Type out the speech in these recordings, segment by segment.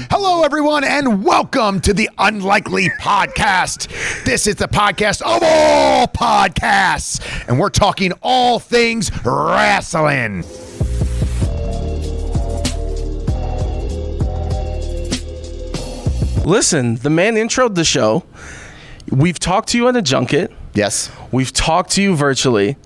down. Hello, everyone, and welcome to the Unlikely Podcast. This is the podcast of all podcasts, and we're talking all things wrestling. Listen, the man introed the show. We've talked to you at a junket. Yes. We've talked to you virtually.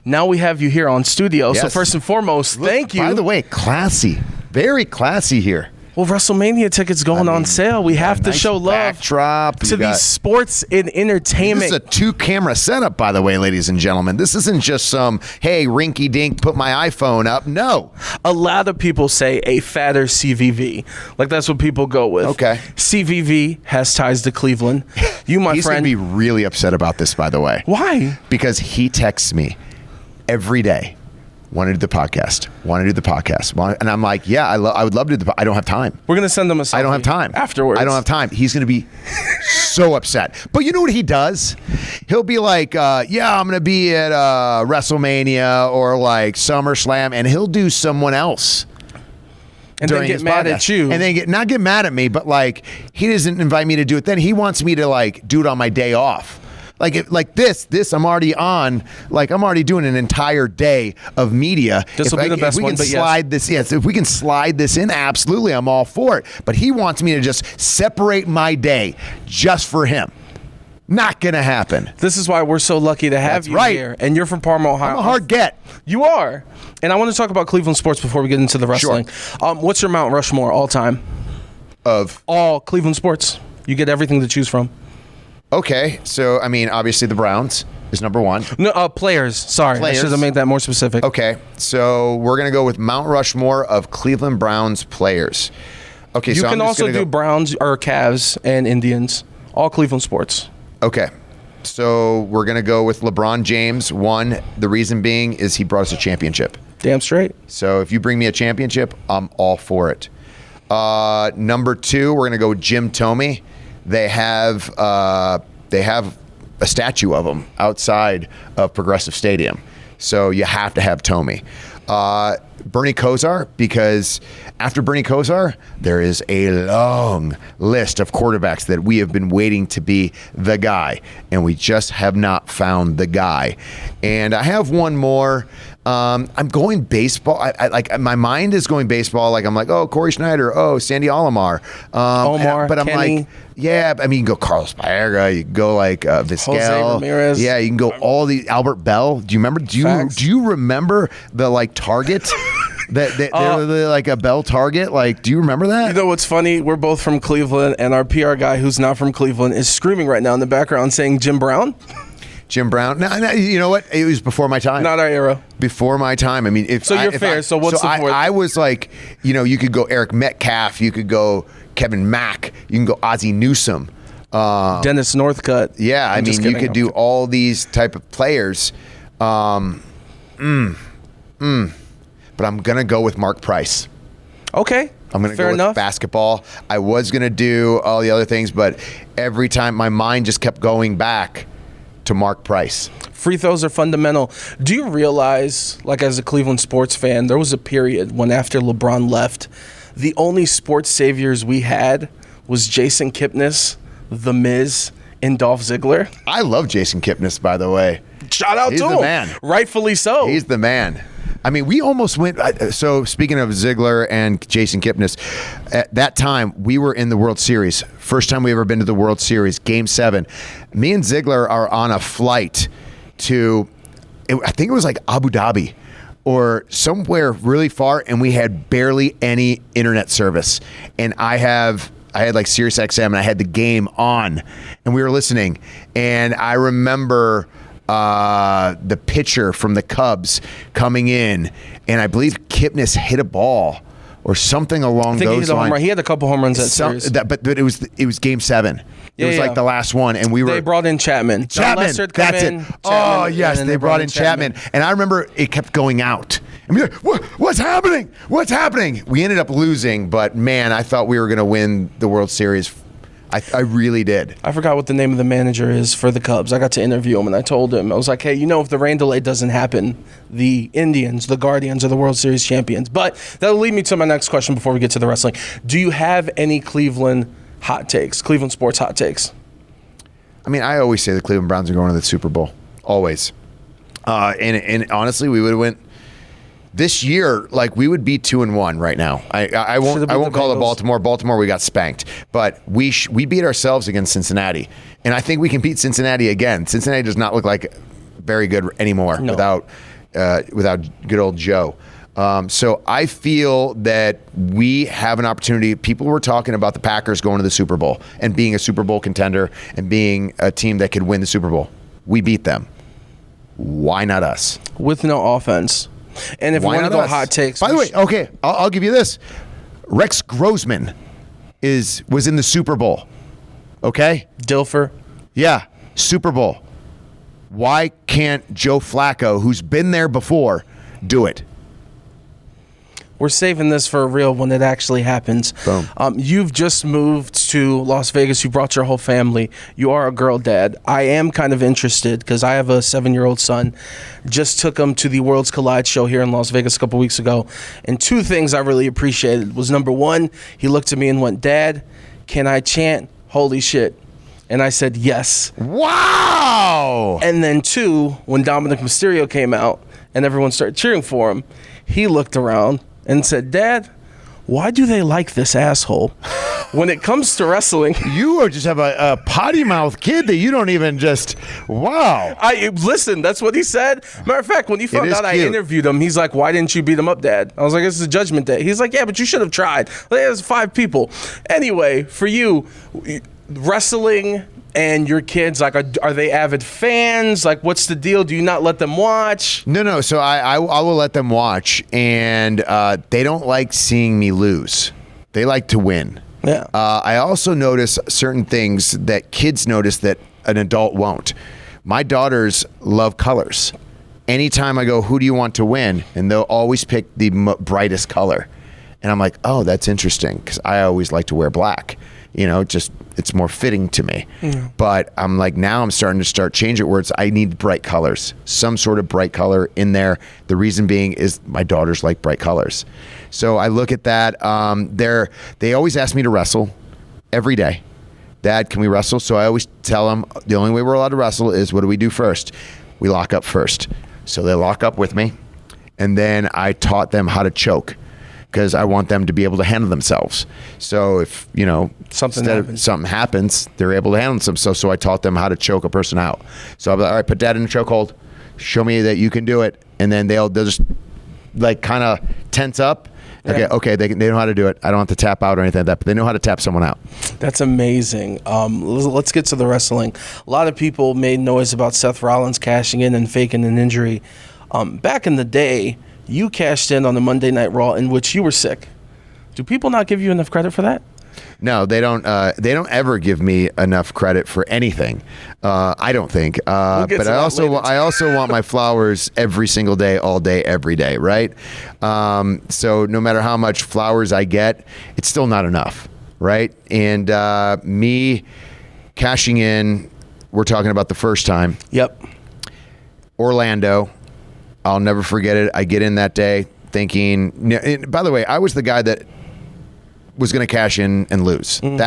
Now we have you here on studio. Yes. So first and foremost, thank you. By the way, classy. Very classy here. Well, WrestleMania tickets going on sale. We have to nice show love backdrop. to these sports and entertainment. This is a 2-camera setup, by the way, ladies and gentlemen. This isn't just some, hey, rinky-dink, put my iPhone up. No. A lot of people say a fatter CVV. Like, that's what people go with. Okay. CVV has ties to Cleveland. You, my He's friend. going to be really upset about this, by the way. Why? Because he texts me every day. Want to do the podcast? And I'm like, yeah, I would love to do the podcast. I don't have time. We're going to send them a selfie. I don't have time. Afterwards. I don't have time. He's going to be so upset. But you know what he does? He'll be like, yeah, I'm going to be at WrestleMania or like SummerSlam, and he'll do someone else. And then get mad at you. And then not get mad at me, but like, he doesn't invite me to do it then. He wants me to like do it on my day off. Like this, I'm already on. Like I'm already doing an entire day of media. This will be the best one. But If we can slide this in, absolutely, I'm all for it. But he wants me to just separate my day just for him. Not gonna happen. This is why we're so lucky to have you here. And you're from Parma, Ohio. I'm a hard get. You are. And I want to talk about Cleveland sports before we get into the wrestling. Sure. What's your Mount Rushmore all time? Of all Cleveland sports. You get everything to choose from. Okay, so I mean, obviously the Browns is number one. No, players. Sorry, I should have made that more specific. Okay, so we're gonna go with Mount Rushmore of Cleveland Browns players. Okay, you so can also do Browns or Cavs and Indians, all Cleveland sports. Okay, so we're gonna go with LeBron James. One, the reason being is he brought us a championship. Damn straight. So if you bring me a championship, I'm all for it. Number two, we're gonna go with Jim Thome. They have a statue of him outside of Progressive Stadium, so you have to have Thome. Bernie Kosar, because after Bernie Kosar, there is a long list of quarterbacks that we have been waiting to be the guy, and we just have not found the guy. And I have one more. I'm going baseball. I like my mind is going baseball. Like I'm like, oh, Corey Schneider, oh, Sandy Alomar, but I'm Kenny. like, yeah. I mean, you can go Carlos Baerga, you can go like Vizquel, Jose Ramirez. Yeah, you can go all the Albert Bell. Do you remember? Do you remember the like target? They're like a Bell target. Like, do you remember that? You know what's funny? We're both from Cleveland, and our PR guy, who's not from Cleveland, is screaming right now in the background saying Jim Brown. Jim Brown. No, you know what? It was before my time. Not our era. Before my time. I mean, you're fair. So what's the fourth? I was like, you could go Eric Metcalf. You could go Kevin Mack. You can go Ozzie Newsome. Dennis Northcutt. Yeah, I mean, you could do all these type of players. But I'm gonna go with Mark Price. Okay. I'm going to go with basketball. I was going to do all the other things, but every time my mind just kept going back to Mark Price. Free throws are fundamental. Do you realize, like as a Cleveland sports fan, there was a period when after LeBron left, the only sports saviors we had was Jason Kipnis, The Miz, and Dolph Ziggler? I love Jason Kipnis, by the way. Shout out to him. He's the man. Rightfully so. He's the man. I mean, we almost went. So speaking of Ziggler and Jason Kipnis, at that time we were in the World Series. First time we ever been to the World Series, Game 7. Me and Ziggler are on a flight to, I think it was like Abu Dhabi or somewhere really far, and we had barely any internet service. And I had like Sirius XM, and I had the game on, and we were listening. And I remember the pitcher from the Cubs coming in, and I believe Kipnis hit a ball or something along those lines. He had a couple home runs at series. But it was Game 7. It was like the last one, and they brought in Chapman. That's it. Oh yes, they brought in Chapman, and I remember it kept going out. And we were like, what's happening? What's happening? We ended up losing, but man, I thought we were going to win the World Series. I really did. I forgot what the name of the manager is for the Cubs. I got to interview him, and I told him, I was like, hey, if the rain delay doesn't happen, the Indians, the Guardians, are the World Series champions. But that'll lead me to my next question before we get to the wrestling. Do you have any Cleveland sports hot takes? I mean, I always say the Cleveland Browns are going to the Super Bowl. Always. And honestly, we would have went this year. Like, we would be 2-1 right now. I won't call it Baltimore. Baltimore, we got spanked, but we beat ourselves against Cincinnati, and I think we can beat Cincinnati again. Cincinnati does not look like very good anymore without good old Joe. So I feel that we have an opportunity. People were talking about the Packers going to the Super Bowl and being a Super Bowl contender and being a team that could win the Super Bowl. We beat them. Why not us? With no offense. And if we want to go hot takes... By the way, okay, I'll give you this. Rex Grossman was in the Super Bowl. Okay? Dilfer. Yeah, Super Bowl. Why can't Joe Flacco, who's been there before, do it? We're saving this for real when it actually happens. Boom. You've just moved to Las Vegas. You brought your whole family. You are a girl dad. I am kind of interested because I have a 7-year-old son. Just took him to the Worlds Collide show here in Las Vegas a couple weeks ago. And 2 things I really appreciated was, number 1, he looked at me and went, Dad, can I chant holy shit? And I said, yes. Wow! And then 2, when Dominic Mysterio came out and everyone started cheering for him, he looked around and said, Dad, why do they like this asshole? When it comes to wrestling... You just have a potty mouth kid that you don't even just... Wow. Listen, that's what he said. Matter of fact, when he found out I interviewed him, he's like, why didn't you beat him up, Dad? I was like, this is a judgment day. He's like, yeah, but you should have tried. There's 5 people. Anyway, for you, wrestling... And your kids, like, are they avid fans? Like, what's the deal? Do you not let them watch? No. So I will let them watch, and they don't like seeing me lose. They like to win. Yeah. I also notice certain things that kids notice that an adult won't. My daughters love colors. Anytime I go, who do you want to win? And they'll always pick the brightest color. And I'm like, oh, that's interesting, because I always like to wear black. Just it's more fitting to me. Yeah. But I'm like, now I'm starting to change it where I need bright colors, some sort of bright color in there. The reason being is my daughters like bright colors. So I look at that. They always ask me to wrestle every day. Dad, can we wrestle? So I always tell them the only way we're allowed to wrestle is, what do we do first? We lock up first. So they lock up with me. And then I taught them how to choke, because I want them to be able to handle themselves. So if, something happens, they're able to handle themselves. So I taught them how to choke a person out. So I'll be like, all right, put Dad in a chokehold. Show me that you can do it. And then they'll just like kind of tense up. Yeah. Okay, they know how to do it. I don't have to tap out or anything like that, but they know how to tap someone out. That's amazing. Let's get to the wrestling. A lot of people made noise about Seth Rollins cashing in and faking an injury. Back in the day, you cashed in on the Monday Night Raw in which you were sick. Do people not give you enough credit for that? No, they don't. They don't ever give me enough credit for anything. I don't think. But I also want my flowers every single day, all day, every day. Right. So no matter how much flowers I get, it's still not enough. Right. And me cashing in. We're talking about the first time. Yep. Orlando. I'll never forget it. I get in that day thinking, by the way, I was the guy that was going to cash in and lose. Mm-hmm.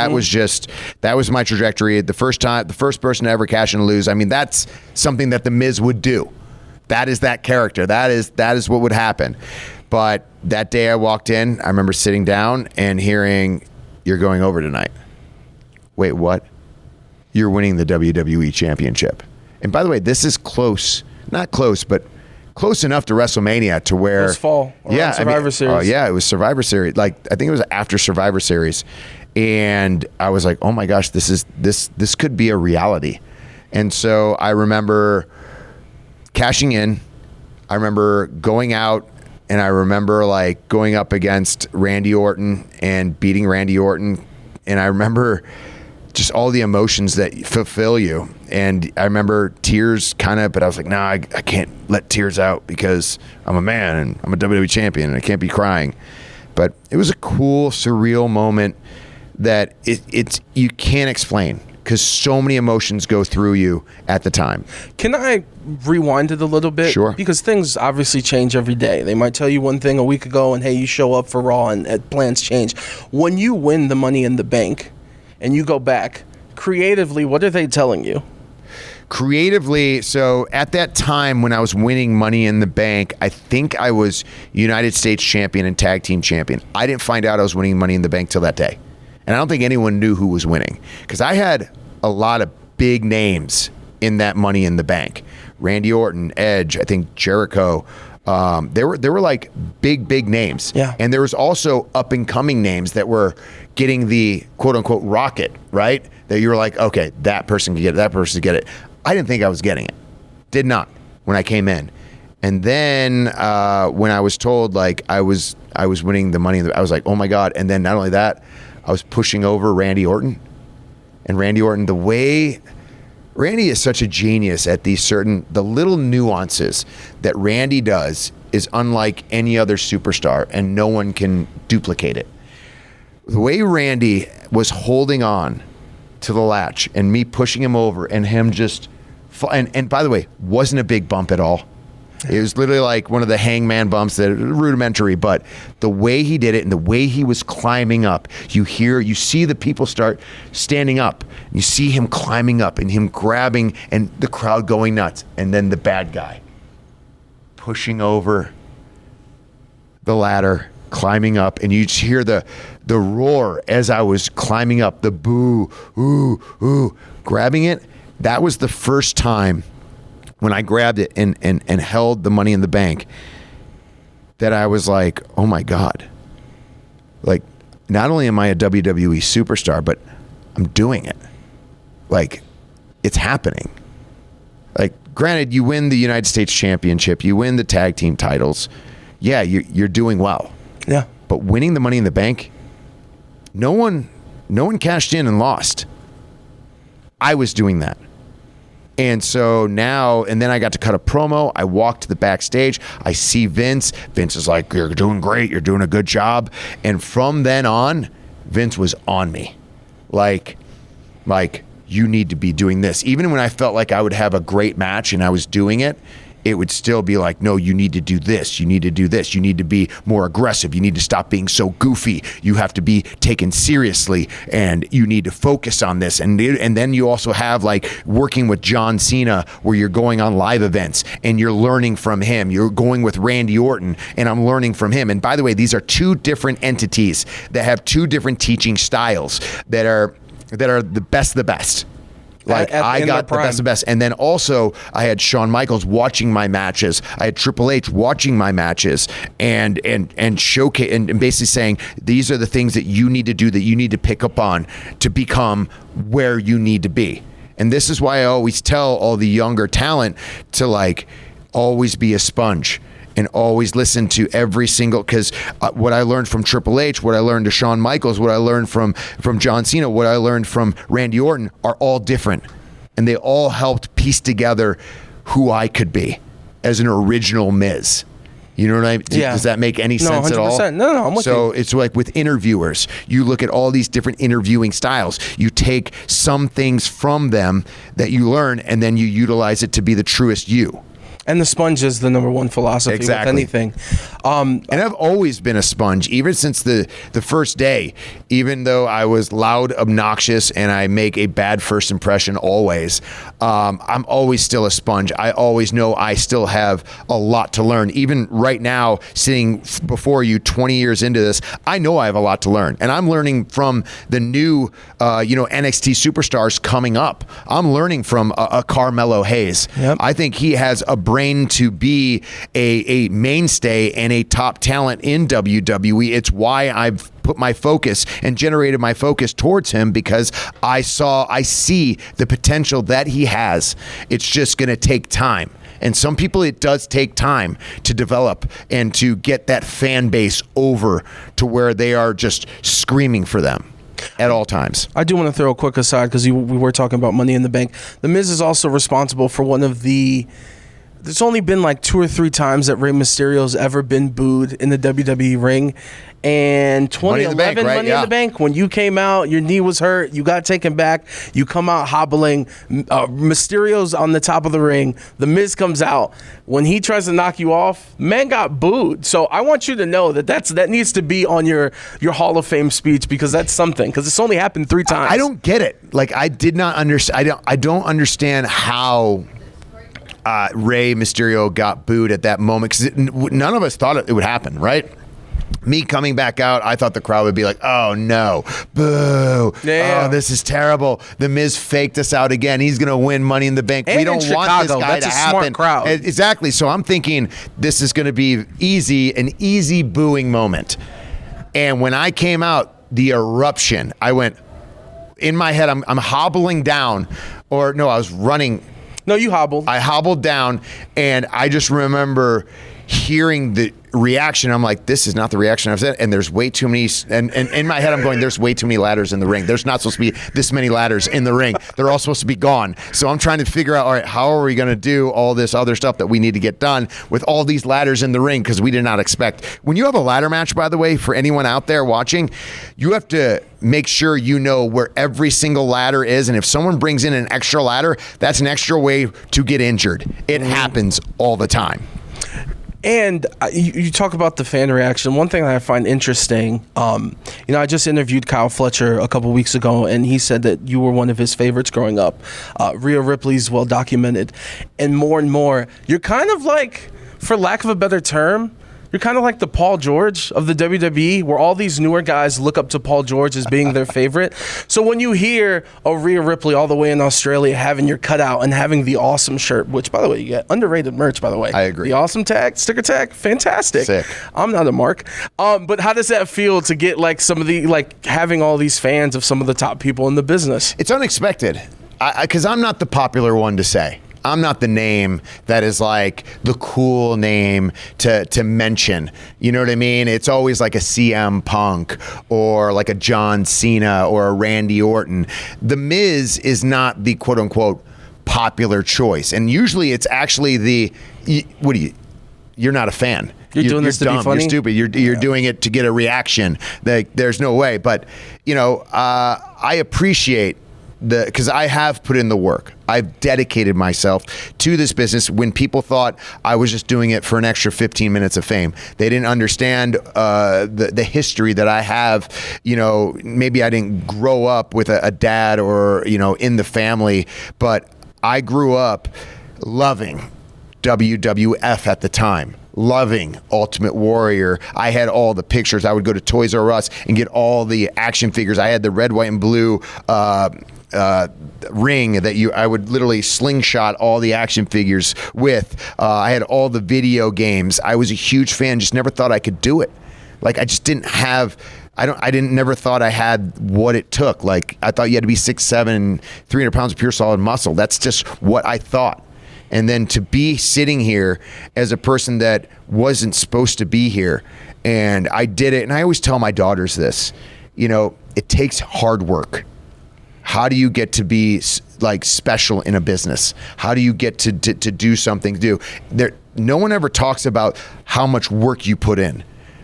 That was my trajectory. The first person to ever cash in and lose. I mean, that's something that the Miz would do. That is that character. That is what would happen. But that day I walked in, I remember sitting down and hearing, "You're going over tonight." Wait, what? You're winning the WWE Championship. And by the way, this is close, not close, but close enough to WrestleMania to where... It was fall. Survivor Series. Oh, yeah, it was Survivor Series. Like, I think it was after Survivor Series. And I was like, oh my gosh, this could be a reality. And so I remember cashing in. I remember going out, and I remember like going up against Randy Orton and beating Randy Orton. And I remember just all the emotions that fulfill you. And I remember tears but I was like, nah, I can't let tears out because I'm a man and I'm a WWE champion and I can't be crying. But it was a cool, surreal moment that it's you can't explain, because so many emotions go through you at the time. Can I rewind it a little bit? Sure. Because things obviously change every day. They might tell you one thing a week ago, and hey, you show up for Raw, and plans change. When you win the Money in the Bank, and you go back creatively, what are they telling you? Creatively, so at that time when I was winning Money in the Bank, I think I was United States champion and tag team champion. I didn't find out I was winning Money in the Bank till that day. And I don't think anyone knew who was winning, because I had a lot of big names in that Money in the Bank. Randy Orton, Edge, I think Jericho. There were like big names. Yeah. And there was also up and coming names that were getting the quote unquote rocket, right? That you were like, okay, that person can get it, that person can get it. I didn't think I was getting it. Did not when I came in. And then when I was told like I was winning the Money in the, I was like, oh my God. And then not only that, I was pushing over Randy Orton. And Randy Orton, the way Randy is such a genius at the little nuances that Randy does is unlike any other superstar, and no one can duplicate it. The way Randy was holding on to the latch and me pushing him over and him just, and by the way, wasn't a big bump at all. It was literally like one of the hangman bumps that are rudimentary, but the way he did it and the way he was climbing up, you see the people start standing up. You see him climbing up and him grabbing and the crowd going nuts. And then the bad guy pushing over the ladder, climbing up, and you just hear the roar as I was climbing up, the boo, ooh, ooh, grabbing it. That was the first time when I grabbed it and held the Money in the Bank that I was like, oh my God. Like, not only am I a WWE superstar, but I'm doing it. Like, it's happening. Like, granted, you win the United States Championship, you win the tag team titles. Yeah, you're doing well. Yeah. But winning the Money in the Bank, no one cashed in and lost. I was doing that. And so now, and then I got to cut a promo. I walked to the backstage. I see Vince. Vince is like, you're doing great. You're doing a good job. And from then on, Vince was on me. Like, you need to be doing this. Even when I felt like I would have a great match and I was doing it, it would still be like, no, you need to do this. You need to do this. You need to be more aggressive. You need to stop being so goofy. You have to be taken seriously, and you need to focus on this. And then you also have like working with John Cena, where you're going on live events and you're learning from him. You're going with Randy Orton and I'm learning from him. And by the way, these are two different entities that have two different teaching styles that are the best of the best. Like, I got the best of the best. And then also I had Shawn Michaels watching my matches. I had Triple H watching my matches and showcase and basically saying, these are the things that you need to do, that you need to pick up on to become where you need to be. And this is why I always tell all the younger talent to like always be a sponge. And always listen to every single, because what I learned from Triple H, what I learned to Shawn Michaels, what I learned from John Cena, what I learned from Randy Orton are all different. And they all helped piece together who I could be as an original Miz. You know what I mean? Yeah. Does that make any sense 100%. at all? No, I'm with you. So it's like with interviewers, you look at all these different interviewing styles. You take some things from them that you learn, and then you utilize it to be the truest you. And the sponge is the number one philosophy with anything. And I've always been a sponge, even since the first day. Even though I was loud, obnoxious, and I make a bad first impression always, I'm always still a sponge. I always know I still have a lot to learn. Even right now, sitting before you 20 years into this, I know I have a lot to learn. And I'm learning from the new NXT superstars coming up. I'm learning from a Carmelo Hayes. Yep. I think he has a brain to be a mainstay and a top talent in WWE. It's why I've put my focus and generated my focus towards him, because I see the potential that he has. It's just going to take time. And some people, it does take time to develop and to get that fan base over to where they are just screaming for them at all times. I do want to throw a quick aside, because we were talking about Money in the Bank. The Miz is also responsible for one of the there's only been like 2 or 3 times that Rey Mysterio's ever been booed in the WWE ring. And 2011 Money in the Bank, when you came out, your knee was hurt, you got taken back, you come out hobbling, Mysterio's on the top of the ring, The Miz comes out. When he tries to knock you off, man got booed. So I want you to know that needs to be on your Hall of Fame speech, because that's something, because it's only happened 3 times. I don't get it. Like, I did not understand. I don't understand how Rey Mysterio got booed at that moment, because none of us thought it would happen, right? Me coming back out, I thought the crowd would be like, oh no, boo. Yeah. Oh, this is terrible. The Miz faked us out again. He's going to win Money in the Bank. And we don't want this guy to happen. Smart crowd. Exactly. So I'm thinking this is going to be an easy booing moment. And when I came out, the eruption, I went, in my head, I'm hobbling down, or no, I was running. No, you hobbled. I hobbled down, and I just remember hearing the reaction. I'm like, this is not the reaction I've said. And there's way too many. And in my head, I'm going, there's way too many ladders in the ring. There's not supposed to be this many ladders in the ring. They're all supposed to be gone. So I'm trying to figure out, all right, how are we going to do all this other stuff that we need to get done with all these ladders in the ring? Because we did not expect. When you have a ladder match, by the way, for anyone out there watching, you have to make sure you know where every single ladder is. And if someone brings in an extra ladder, that's an extra way to get injured. It happens all the time. And you talk about the fan reaction. One thing that I find interesting, I just interviewed Kyle Fletcher a couple weeks ago, and he said that you were one of his favorites growing up. Rhea Ripley's well documented. And more, you're kind of like, for lack of a better term, you're kind of like the Paul George of the WWE, where all these newer guys look up to Paul George as being their favorite. So when you hear Rhea Ripley all the way in Australia having your cutout and having the awesome shirt, which, by the way, you get underrated merch, by the way. I agree. The awesome tag, sticker tag, fantastic. Sick. I'm not a mark. But how does that feel to get like some of the, like having all these fans of some of the top people in the business? It's unexpected, because I'm not the popular one to say. I'm not the name that is like the cool name to mention. You know what I mean? It's always like a CM Punk or like a John Cena or a Randy Orton. The Miz is not the quote unquote popular choice. And usually it's actually you're not a fan. You're doing this to dumb. be funny? You're stupid. You're doing it to get a reaction. There's no way. But, I appreciate because I have put in the work. I've dedicated myself to this business when people thought I was just doing it for an extra 15 minutes of fame. They didn't understand the history that I have. Maybe I didn't grow up with a dad or, in the family, but I grew up loving WWF at the time. Loving Ultimate Warrior. I had all the pictures. I would go to Toys R Us and get all the action figures. I had the red, white, and blue ring that I would literally slingshot all the action figures with. I had all the video games. I was a huge fan, just never thought I could do it. Like, I just didn't have, never thought I had what it took. Like, I thought you had to be 6'7", 300 pounds of pure solid muscle. That's just what I thought. And then to be sitting here as a person that wasn't supposed to be here, and I did it. And I always tell my daughters this, it takes hard work. How do you get to be like special in a business? How do you get to do something? No one ever talks about how much work you put in.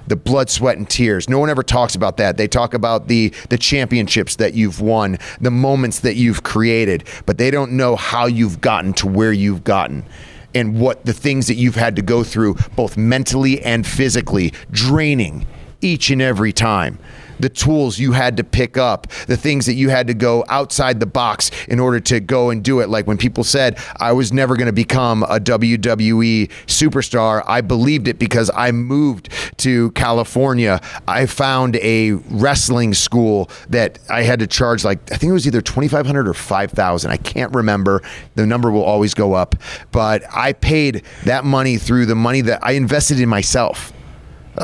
The blood, sweat, and tears. No one ever talks about that. They talk about the championships that you've won, the moments that you've created, but they don't know how you've gotten to where you've gotten and what the things that you've had to go through, both mentally and physically, draining each and every time. The tools you had to pick up, the things that you had to go outside the box in order to go and do it. Like when people said I was never going to become a WWE superstar, I believed it because I moved to California. I found a wrestling school that I had to charge I think it was either $2,500 or $5,000. I can't remember. The number will always go up. But I paid that money through the money that I invested in myself.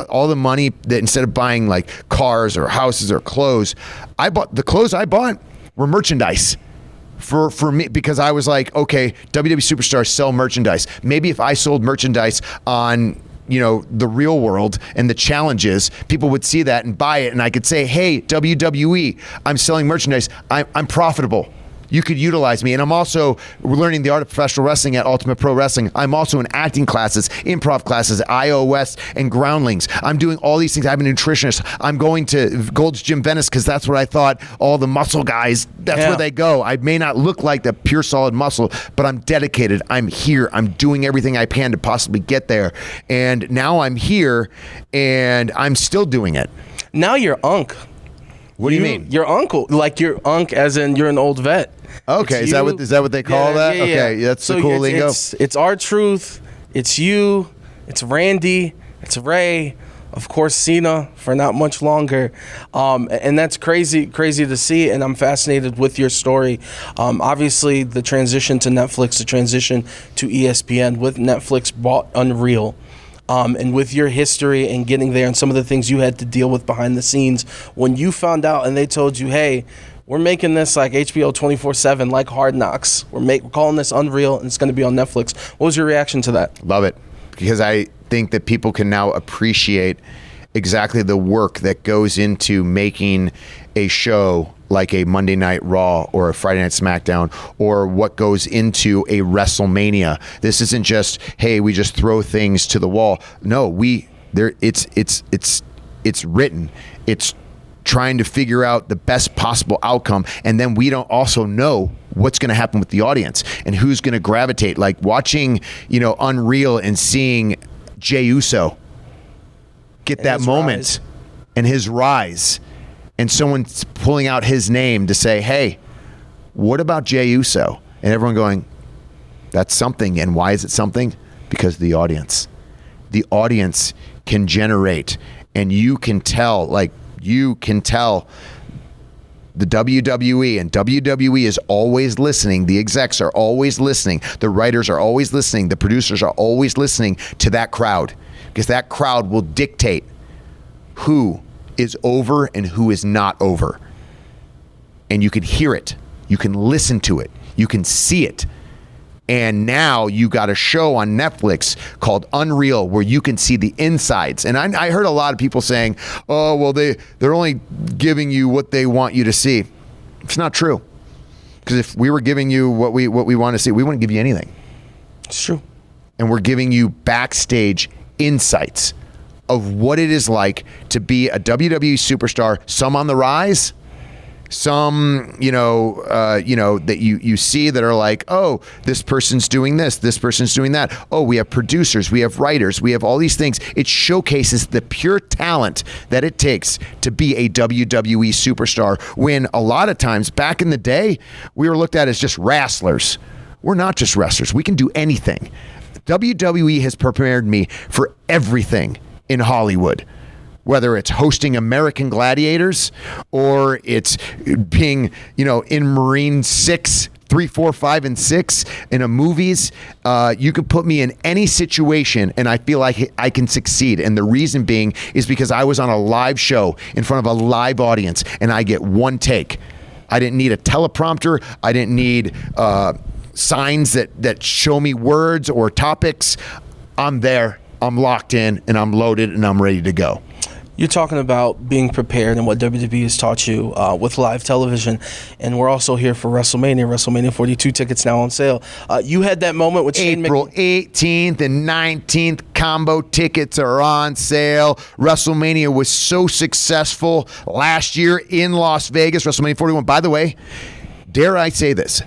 All the money that instead of buying like cars or houses or clothes, the clothes I bought were merchandise for me, because I was like, okay, WWE Superstars sell merchandise. Maybe if I sold merchandise on the real world and the challenges, people would see that and buy it, and I could say, hey, WWE, I'm selling merchandise. I'm profitable. You could utilize me. And I'm also learning the art of professional wrestling at Ultimate Pro Wrestling. I'm also in acting classes, improv classes, iOS, and Groundlings. I'm doing all these things. I'm a nutritionist. I'm going to Gold's Gym Venice because that's where I thought all the muscle guys, that's where they go. I may not look like the pure solid muscle, but I'm dedicated. I'm here. I'm doing everything I can to possibly get there. And now I'm here and I'm still doing it. Now you're Unc. What do you mean? Your uncle, like your Unc, as in you're an old vet. Okay, is that what they call that? Okay, that's the cool lingo. It's R-Truth, it's you, it's Randy, it's Ray, of course Cena for not much longer, and that's crazy to see. And I'm fascinated with your story. Obviously, the transition to Netflix, the transition to ESPN with Netflix bought Unreal. And with your history and getting there and some of the things you had to deal with behind the scenes, when you found out and they told you, hey, we're making this like HBO 24/7, like Hard Knocks. We're calling this Unreal and it's going to be on Netflix. What was your reaction to that? Love it. Because I think that people can now appreciate exactly the work that goes into making a show like a Monday Night Raw or a Friday Night SmackDown, or what goes into a WrestleMania. This isn't just, hey, we just throw things to the wall. No, it's written. It's trying to figure out the best possible outcome, and then we don't also know what's going to happen with the audience and who's going to gravitate. Like watching, Unreal and seeing Jey Uso get that moment and his rise, and someone's pulling out his name to say, hey, what about Jey Uso? And everyone going, that's something. And why is it something? Because the audience can generate, and you can tell the WWE, and WWE is always listening. The execs are always listening. The writers are always listening. The producers are always listening to that crowd, because that crowd will dictate who is over and who is not over. And you can hear it. You can listen to it. You can see it. And now you got a show on Netflix called Unreal where you can see the insides. And I heard a lot of people saying, oh, well, they're only giving you what they want you to see. It's not true. Because if we were giving you what we want to see, we wouldn't give you anything. It's true. And we're giving you backstage insights of what it is like to be a WWE superstar, some on the rise, some, that you see that are like, oh, this person's doing this person's doing that. Oh, we have producers, we have writers, we have all these things. It showcases the pure talent that it takes to be a WWE superstar, when a lot of times back in the day, we were looked at as just wrestlers. We're not just wrestlers. We can do anything. WWE has prepared me for everything in Hollywood, whether it's hosting American Gladiators or it's being, in Marine 6, 3, 4, 5, and 6 in a movies. You could put me in any situation and I feel like I can succeed. And the reason being is because I was on a live show in front of a live audience and I get one take. I didn't need a teleprompter. I didn't need signs that show me words or topics. I'm there. I'm locked in and I'm loaded and I'm ready to go. You're talking about being prepared and what WWE has taught you with live television. And we're also here for WrestleMania 42 tickets now on sale. You had that moment with Shane April 18th and 19th. Combo tickets are on sale. WrestleMania was so successful last year in Las Vegas. WrestleMania 41. By the way, dare I say this,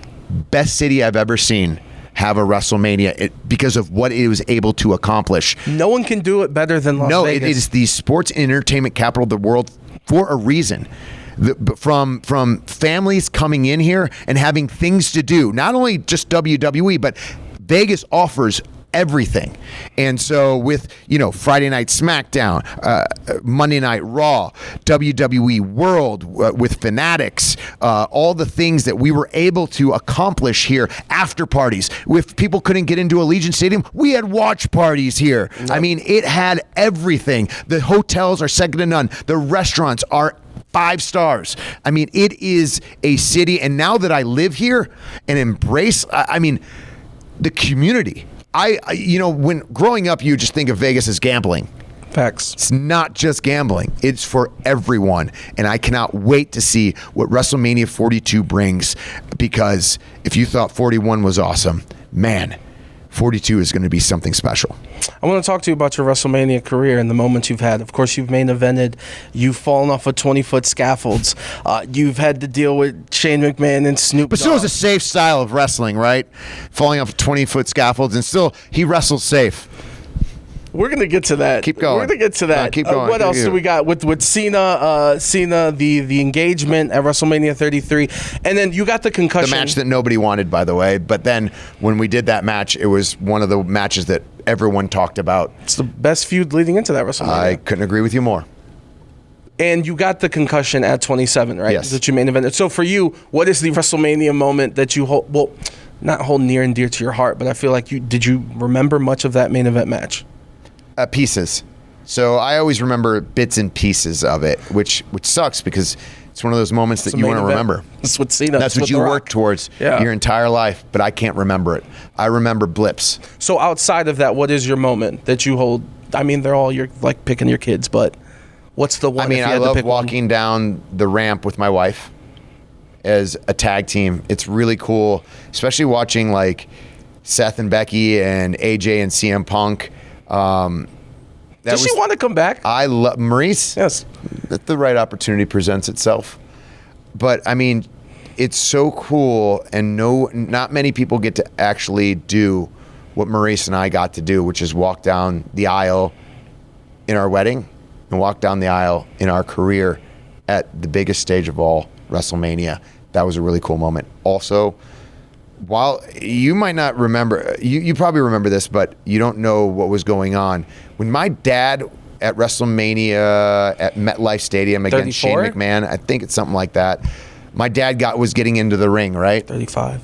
best city I've ever seen have a WrestleMania because of what it was able to accomplish. No one can do it better than Las Vegas. No, it is the sports and entertainment capital of the world for a reason. From families coming in here and having things to do, not only just WWE, but Vegas offers everything. And so with, Friday Night SmackDown, Monday Night Raw, WWE World with Fanatics, all the things that we were able to accomplish here, after parties. If people couldn't get into Allegiant Stadium, we had watch parties here. Yep. I mean, it had everything. The hotels are second to none. The restaurants are 5 stars. I mean, it is a city. And now that I live here and embrace, the community. When growing up, you just think of Vegas as gambling. packs. It's not just gambling. It's for everyone. And I cannot wait to see what WrestleMania 42 brings, because if you thought 41 was awesome, man, 42 is going to be something special. I want to talk to you about your WrestleMania career and the moments you've had. Of course, you've main evented. You've fallen off of 20-foot scaffolds. You've had to deal with Shane McMahon and Snoop Dogg. But still, it's a safe style of wrestling, right? Falling off 20-foot scaffolds, and still, he wrestles safe. We're going to get to that. Keep going. We're going to get to that. Keep going. What else do we got? With Cena, the engagement at WrestleMania 33. And then you got the concussion. The match that nobody wanted, by the way. But then when we did that match, it was one of the matches that everyone talked about. It's the best feud leading into that WrestleMania. I couldn't agree with you more. And you got the concussion at 27, right? Yes. That you main evented. So for you, what is the WrestleMania moment that you hold, well, not hold near and dear to your heart, but I feel like did you remember much of that main event match? Pieces. So I always remember bits and pieces of it, which sucks, because it's one of those moments that you want to remember. That's what Cena. That's what you work towards your entire life, but I can't remember it. I remember blips. So outside of that, what is your moment that you hold? I mean, they're all, you're like picking your kids, but what's the one? I mean, I love walking down the ramp with my wife as a tag team. It's really cool, especially watching like Seth and Becky and AJ and CM Punk. Does she want to come back? I love Maurice. Yes. If the right opportunity presents itself. But I mean, it's so cool, and not many people get to actually do what Maurice and I got to do, which is walk down the aisle in our wedding and walk down the aisle in our career at the biggest stage of all, WrestleMania. That was a really cool moment. Also, while you might not remember, you probably remember this, but you don't know what was going on. When my dad at WrestleMania at MetLife Stadium against 34? Shane McMahon, I think it's something like that, my dad was getting into the ring, right? 35.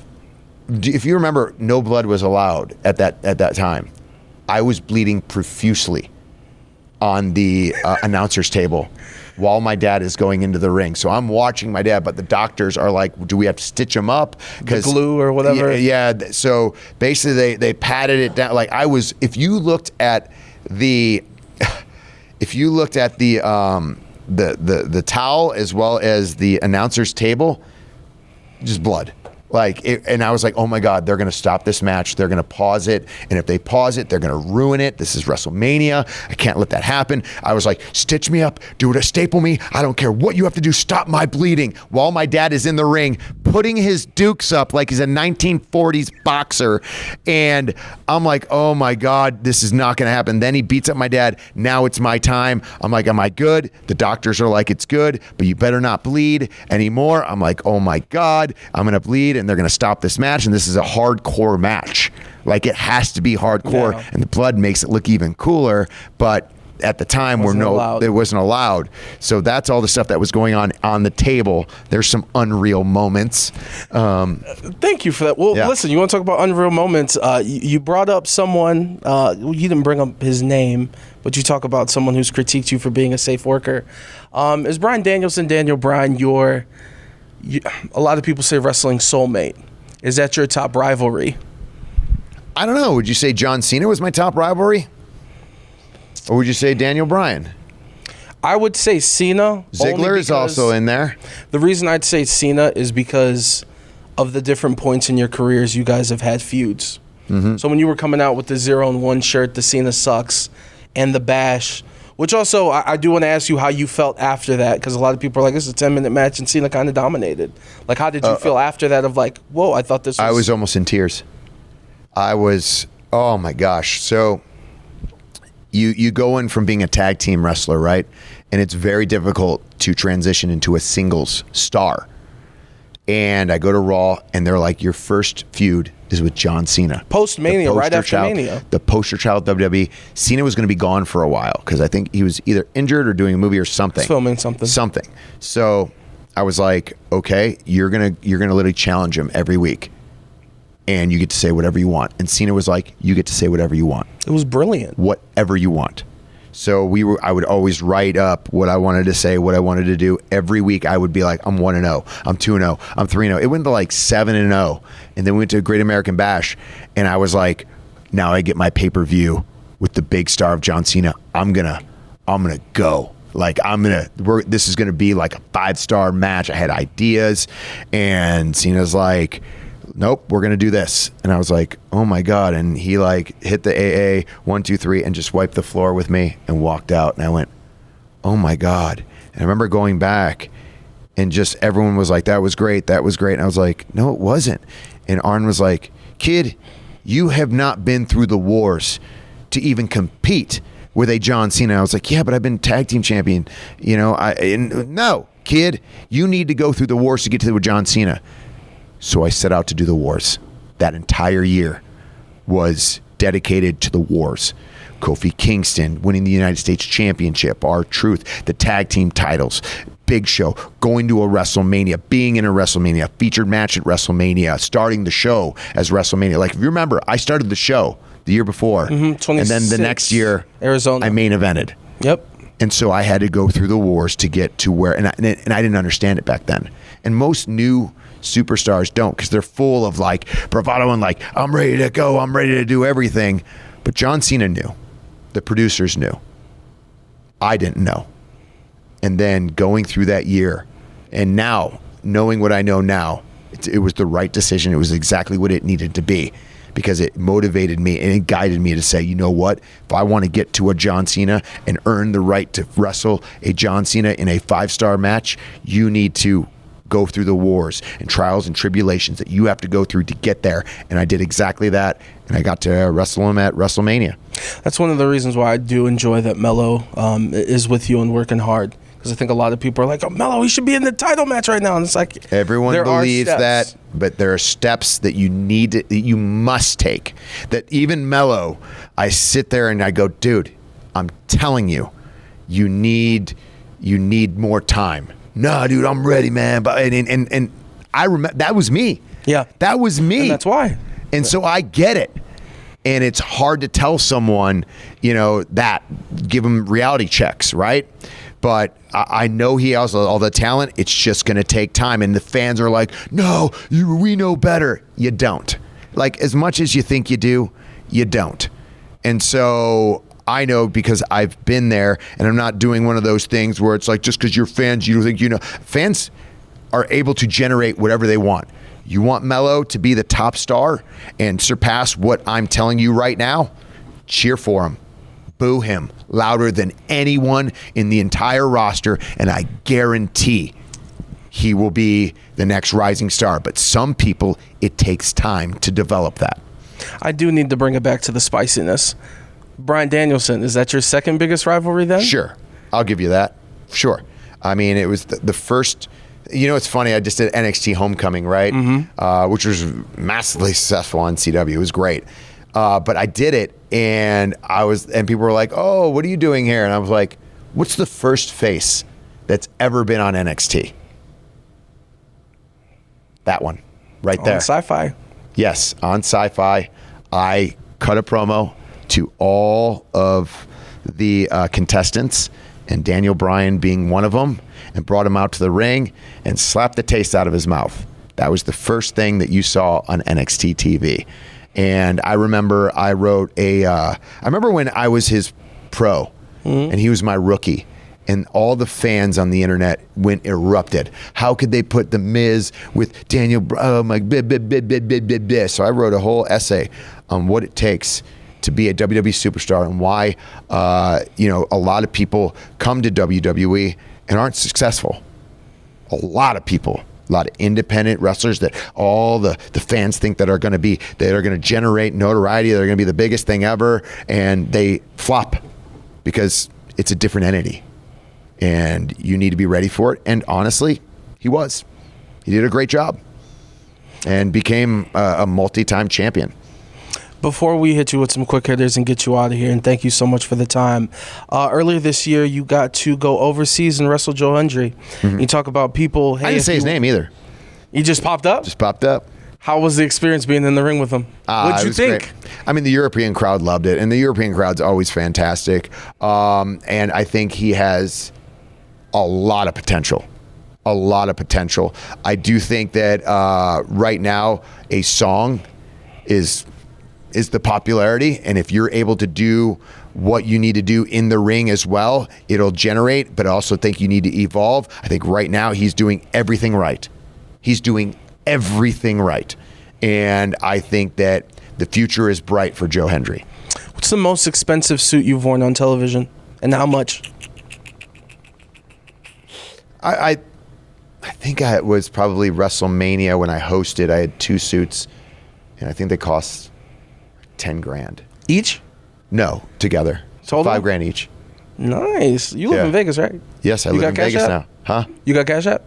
If you remember, no blood was allowed at that time. I was bleeding profusely on the announcer's table while my dad is going into the ring. So I'm watching my dad, but the doctors are like, do we have to stitch him up? The glue or whatever? Yeah. So basically they patted it down. Like if you looked at the towel as well as the announcer's table, just blood. And I was like, oh my God, they're going to stop this match. They're going to pause it. And if they pause it, they're going to ruin it. This is WrestleMania. I can't let that happen. I was like, stitch me up, staple me. I don't care what you have to do. Stop my bleeding. While my dad is in the ring, putting his dukes up like he's a 1940s boxer. And I'm like, oh my God, this is not going to happen. Then he beats up my dad. Now it's my time. I'm like, am I good? The doctors are like, it's good, but you better not bleed anymore. I'm like, oh my God, I'm going to bleed. And they're going to stop this match, and this is a hardcore match. Like, it has to be hardcore, and the blood makes it look even cooler, but at the time it wasn't allowed. So that's all the stuff that was going on the table. There's some unreal moments. Thank you for that. Well, listen, you want to talk about unreal moments? You brought up someone, you didn't bring up his name, but you talk about someone who's critiqued you for being a safe worker. Is Bryan Danielson, Daniel Bryan, a lot of people say wrestling soulmate. Is that your top rivalry? I don't know. Would you say John Cena was my top rivalry? Or would you say Daniel Bryan? I would say Cena. Ziggler is also in there. The reason I'd say Cena is because of the different points in your careers you guys have had feuds. Mm-hmm. So when you were coming out with the 0-1 shirt, the Cena sucks, and the bash, which also, I do want to ask you how you felt after that, because a lot of people are like, this is a 10-minute match, and Cena kind of dominated. Like, how did you feel after that of like, whoa, I thought this was... I was almost in tears. Oh my gosh. So you go in from being a tag team wrestler, right? And it's very difficult to transition into a singles star. And I go to Raw, and they're like, your first feud is with John Cena. Post-Mania, right after Mania. The poster child of WWE. Cena was going to be gone for a while because I think he was either injured or doing a movie or something. He's filming something. Something. So I was like, okay, you're gonna literally challenge him every week, and you get to say whatever you want. And Cena was like, you get to say whatever you want. It was brilliant. Whatever you want. So I would always write up what I wanted to say, what I wanted to do. Every week I would be like, I'm 1-0, I'm 2-0, I'm 3-0. It went to like 7-0. And then we went to Great American Bash. And I was like, now I get my pay-per-view with the big star of John Cena. I'm gonna I'm going to go. Like, this is going to be like a 5-star match. I had ideas, and Cena's like, nope, we're going to do this. And I was like, oh my God. And he like hit the AA 1, 2, 3 and just wiped the floor with me and walked out. And I went, oh my God. And I remember going back and just everyone was like, that was great. That was great. And I was like, no, it wasn't. And Arn was like, kid, you have not been through the wars to even compete with a John Cena. I was like, yeah, but I've been tag team champion. You know, no, kid, you need to go through the wars to get to the John Cena. So I set out to do the wars. That entire year was dedicated to the wars. Kofi Kingston winning the United States Championship, R-Truth, the tag team titles, Big Show, going to a WrestleMania, being in a WrestleMania, featured match at WrestleMania, starting the show as WrestleMania. Like, if you remember, I started the show the year before, and then the next year, Arizona, I main evented. Yep. And so I had to go through the wars to get to where, and I didn't understand it back then. And most new superstars don't, because they're full of like bravado and like, I'm ready to go, I'm ready to do everything. But John Cena knew. The producers knew. I didn't know. And then going through that year, and now knowing what I know now, it was the right decision. It was exactly what it needed to be, because it motivated me and it guided me to say, you know what, if I want to get to a John Cena and earn the right to wrestle a John Cena in a 5-star match, you need to go through the wars and trials and tribulations that you have to go through to get there. And I did exactly that, and I got to wrestle him at WrestleMania. That's one of the reasons why I do enjoy that Melo is with you and working hard. Because I think a lot of people are like, oh, Melo, he should be in the title match right now. And it's like, everyone believes that, but there are steps that you must take. That even Melo, I sit there and I go, dude, I'm telling you, you need more time. No, dude, I'm ready, man. But and I remember that was me. Yeah, that was me. And that's why. And so I get it. And it's hard to tell someone, that, give them reality checks, right? But I know he has all the talent. It's just going to take time. And the fans are like, no, we know better. You don't. Like, as much as you think you do, you don't. And so I know, because I've been there, and I'm not doing one of those things where it's like, just because you're fans, you think you know. Fans are able to generate whatever they want. You want Melo to be the top star and surpass what I'm telling you right now? Cheer for him. Boo him louder than anyone in the entire roster, and I guarantee he will be the next rising star. But some people, it takes time to develop that. I do need to bring it back to the spiciness. Bryan Danielson, is that your second biggest rivalry then? Sure. I'll give you that. Sure. I mean, it was the first. It's funny. I just did NXT Homecoming, right? Mm-hmm. Which was massively successful on CW. It was great. But I did it, and people were like, "Oh, what are you doing here?" And I was like, "What's the first face that's ever been on NXT?" That one, right there. On Sci-Fi. Yes, on Sci-Fi. I cut a promo to all of the contestants, and Daniel Bryan being one of them, and brought him out to the ring and slapped the taste out of his mouth. That was the first thing that you saw on NXT TV. And I remember I remember when I was his pro, and he was my rookie, and all the fans on the internet erupted. How could they put The Miz with Daniel Bryan? Oh my, So I wrote a whole essay on what it takes to be a WWE superstar, and why a lot of people come to WWE and aren't successful. A lot of people, a lot of independent wrestlers that all the fans think that are going to generate notoriety, they're going to be the biggest thing ever, and they flop because it's a different entity, and you need to be ready for it. And honestly, he did a great job and became a multi-time champion. Before we hit you with some quick hitters and get you out of here, and thank you so much for the time. Earlier this year, you got to go overseas and wrestle Joe Hendry. Mm-hmm. You talk about people. Hey, I didn't say his name either. He just popped up? Just popped up. How was the experience being in the ring with him? What'd you think? Great. I mean, the European crowd loved it, and the European crowd's always fantastic. And I think he has a lot of potential. I do think that right now a song is the popularity, and if you're able to do what you need to do in the ring as well. It'll generate, but I also think you need to evolve. I think right now he's doing everything right. He's doing everything right. And I think that the future is bright for Joe Hendry. What's the most expensive suit you've worn on television, and how much? I think it was probably WrestleMania when I hosted. I had 2 suits, and I think they cost 10 grand. Each? No, together. Total? $5 each. Nice. You live in Vegas, right? Yes, I live in Vegas now. Huh? You got Cash App?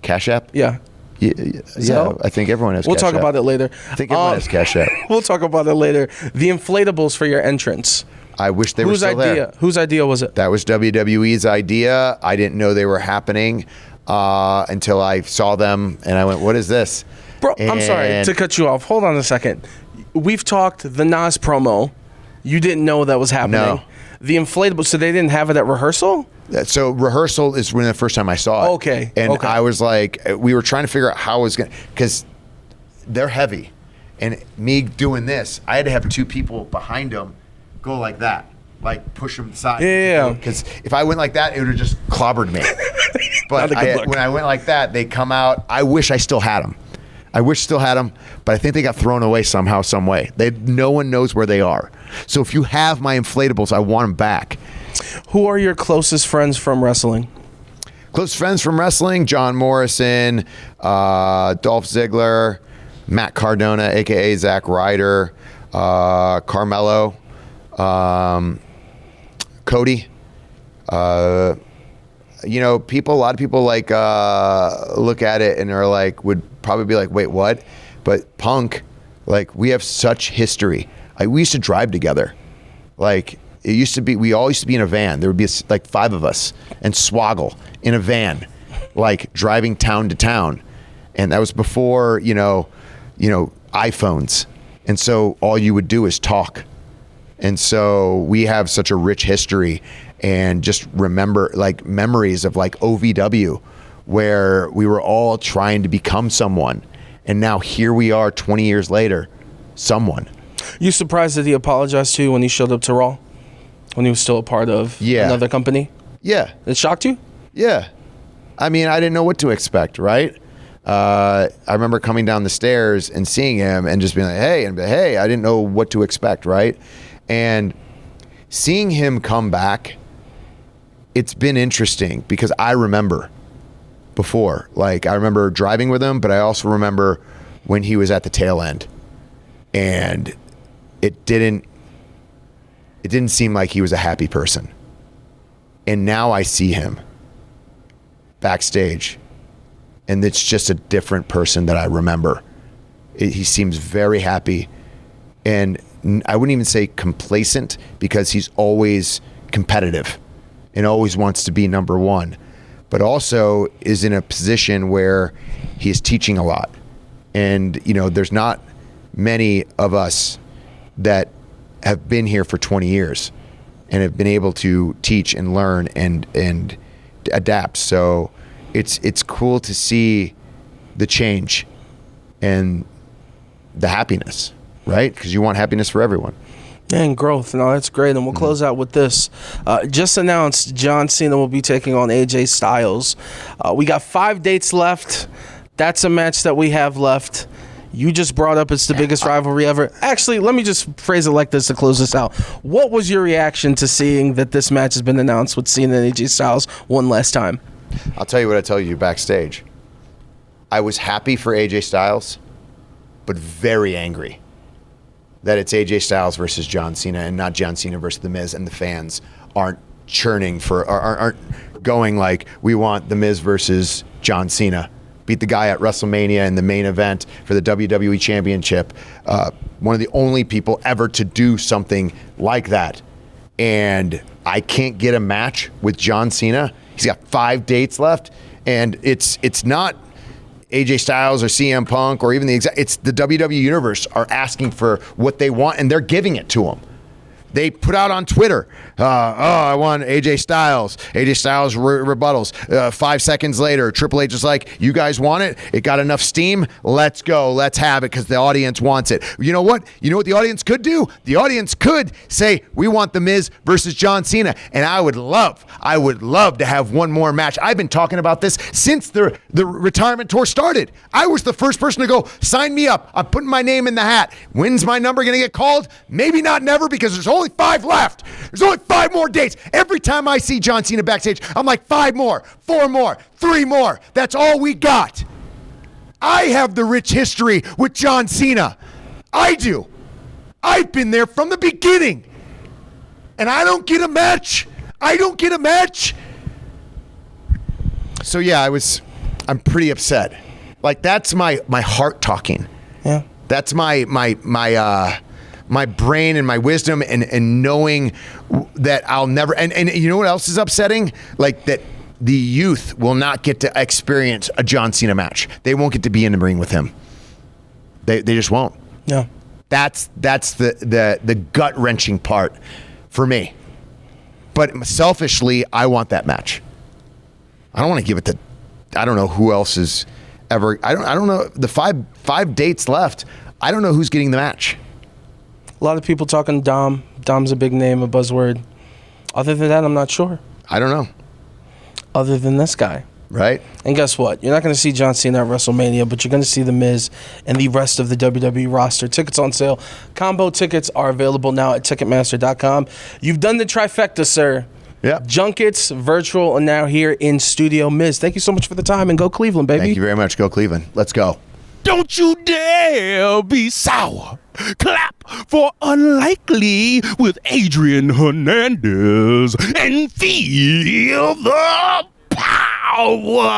Cash App? Yeah. Yeah, I think everyone has We'll Cash talk App. about it later. I think everyone has Cash App. We'll talk about it later. The inflatables for your entrance. I wish they were still there. Whose idea was it? That was WWE's idea. I didn't know they were happening until I saw them, and I went, what is this? Bro, I'm sorry to cut you off. Hold on a second. We've talked the Nas promo. You didn't know that was happening. No. The inflatable, so they didn't have it at rehearsal? So rehearsal is when the first time I saw it. Okay. And okay. I was like, we were trying to figure out how I was going to, because they're heavy. And me doing this, I had to have 2 people behind them go like that, like push them aside. Yeah. Because if I went like that, it would have just clobbered me. But when I went like that, they come out. I wish I still had them. But I think they got thrown away somehow, some way. No one knows where they are. So if you have my inflatables, I want them back. Who are your closest friends from wrestling? Close friends from wrestling: John Morrison, Dolph Ziggler, Matt Cardona, a.k.a. Zack Ryder, Carmelo, Cody. A lot of people like look at it and are like, would probably be like, wait, what? But Punk, like, we have such history. We used to drive together. Like, it used to be, we all used to be in a van. There would be like 5 of us and swoggle in a van, like driving town to town. And that was before, iPhones. And so all you would do is talk. And so we have such a rich history, and just remember like memories of like OVW, where we were all trying to become someone. And now here we are 20 years later, someone. You surprised that he apologized to you when he showed up to Raw? When he was still a part of another company? Yeah. It shocked you? Yeah. I mean, I didn't know what to expect, right? I remember coming down the stairs and seeing him and just being like, hey, I didn't know what to expect, right? And seeing him come back, it's been interesting because I remember before. Like, I remember driving with him, but I also remember when he was at the tail end. And it didn't seem like he was a happy person. And now I see him backstage, and it's just a different person that I remember. He seems very happy, and I wouldn't even say complacent, because he's always competitive and always wants to be number one, but also is in a position where he is teaching a lot. And, there's not many of us that have been here for 20 years and have been able to teach and learn and adapt. So it's cool to see the change and the happiness, right? Because you want happiness for everyone. And growth. No, that's great. And we'll close out with this. Just announced John Cena will be taking on AJ Styles. We got 5 dates left. That's a match that we have left. You just brought up it's the biggest rivalry ever. Actually, let me just phrase it like this to close this out. What was your reaction to seeing that this match has been announced with Cena and AJ Styles one last time? I'll tell you what I tell you backstage. I was happy for AJ Styles, but very angry that it's AJ Styles versus John Cena and not John Cena versus The Miz, and the fans aren't aren't going like, we want The Miz versus John Cena. Beat the guy at WrestleMania in the main event for the WWE Championship. One of the only people ever to do something like that. And I can't get a match with John Cena. He's got 5 dates left, and it's not AJ Styles or CM Punk or even it's the WWE Universe are asking for what they want, and they're giving it to him. They put out on Twitter, I want AJ Styles. AJ Styles rebuttals. 5 seconds later, Triple H is like, you guys want it? It got enough steam? Let's go. Let's have it because the audience wants it. You know what? You know what the audience could do? The audience could say, we want The Miz versus John Cena. And I would love to have one more match. I've been talking about this since the retirement tour started. I was the first person to go, sign me up. I'm putting my name in the hat. When's my number going to get called? Maybe not never, because there's only 5 left. There's only 5 more dates. Every time I see John Cena backstage, I'm like, 5 more, 4 more, 3 more. That's all we got. I have the rich history with John Cena. I do. I've been there from the beginning. And I don't get a match. So yeah, I'm pretty upset. Like, that's my heart talking. Yeah. That's my brain and my wisdom and knowing that I'll never, and you know what else is upsetting? Like, that the youth will not get to experience a John Cena match. They won't get to be in the ring with him. They just won't. Yeah. That's the gut-wrenching part for me. But selfishly, I want that match. I don't want to give it to, I don't know who else is ever, I don't know, the five dates left. I don't know who's getting the match. A lot of people talking Dom. Dom's a big name, a buzzword. Other than that, I'm not sure. I don't know. Other than this guy. Right. And guess what? You're not going to see John Cena at WrestleMania, but you're going to see The Miz and the rest of the WWE roster. Tickets on sale. Combo tickets are available now at Ticketmaster.com. You've done the trifecta, sir. Yeah. Junkets, virtual, and now here in studio. Miz, thank you so much for the time, and go Cleveland, baby. Thank you very much. Go Cleveland. Let's go. Don't you dare be sour. Clap for Unlikely with Adrian Hernandez and feel the power.